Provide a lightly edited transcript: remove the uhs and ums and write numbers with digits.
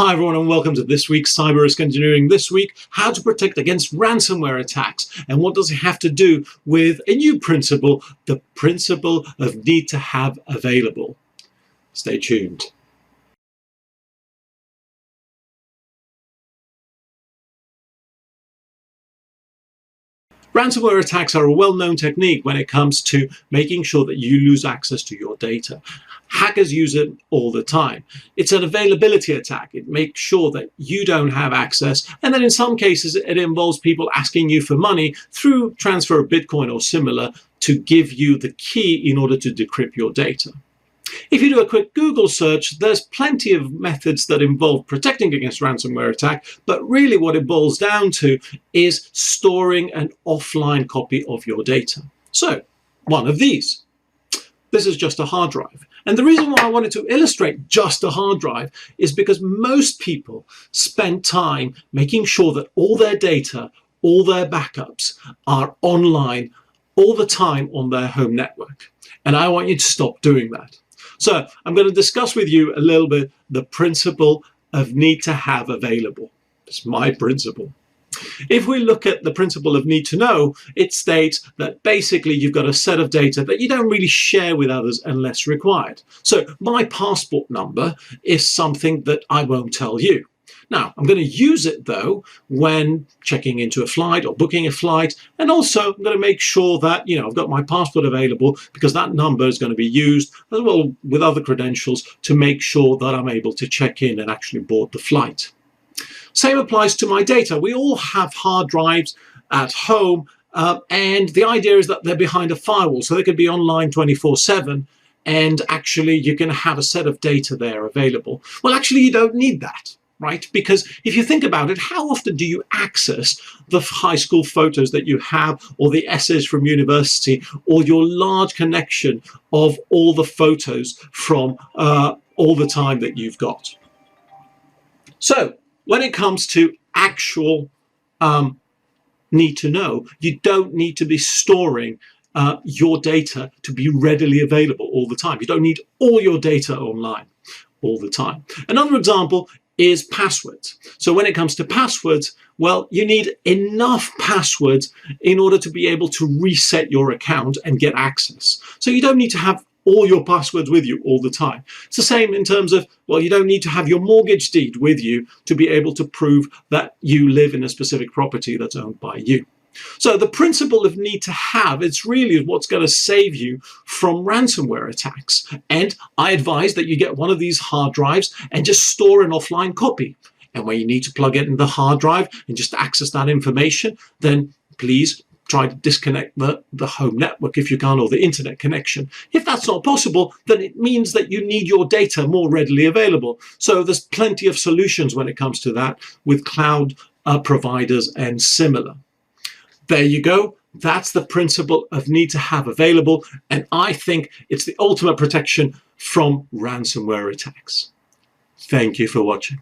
Hi everyone and welcome to this week's Cyber Risk Engineering. This week, how to protect against ransomware attacks and what does it have to do with a new principle, the principle of need to have available. Stay tuned. Ransomware attacks are a well-known technique when it comes to making sure that you lose access to your data. Hackers use it all the time. It's an availability attack. It makes sure that you don't have access, and then in some cases it involves people asking you for money through transfer of Bitcoin or similar to give you the key in order to decrypt your data. If you do a quick Google search, there's plenty of methods that involve protecting against ransomware attack, but really what it boils down to is storing an offline copy of your data. So, one of these. This is just a hard drive. And the reason why I wanted to illustrate just a hard drive is because most people spend time making sure that all their data, all their backups are online all the time on their home network. And I want you to stop doing that. So I'm going to discuss with you a little bit the principle of need to have available. It's my principle. If we look at the principle of need to know, it states that basically you've got a set of data that you don't really share with others unless required. So my passport number is something that I won't tell you. Now, I'm going to use it, though, when checking into a flight or booking a flight. And also, I'm going to make sure that, I've got my passport available because that number is going to be used, as well with other credentials, to make sure that I'm able to check in and actually board the flight. Same applies to my data. We all have hard drives at home, and the idea is that they're behind a firewall, so they could be online 24/7, and actually you can have a set of data there available. Well, actually, you don't need that. Right? Because if you think about it, how often do you access the high school photos that you have, or the essays from university, or your large connection of all the photos from all the time that you've got? So when it comes to actual need to know, you don't need to be storing your data to be readily available all the time. You don't need all your data online all the time. Another example is passwords. So when it comes to passwords, well, you need enough passwords in order to be able to reset your account and get access. So you don't need to have all your passwords with you all the time. It's the same in terms of, well, you don't need to have your mortgage deed with you to be able to prove that you live in a specific property that's owned by you. So the principle of need to have, it's really what's going to save you from ransomware attacks. And I advise that you get one of these hard drives and just store an offline copy. And when you need to plug it in the hard drive and just access that information, then please try to disconnect the home network if you can, or the internet connection. If that's not possible, then it means that you need your data more readily available. So there's plenty of solutions when it comes to that with cloud providers and similar. There you go. That's the principle of need to have available. And I think it's the ultimate protection from ransomware attacks. Thank you for watching.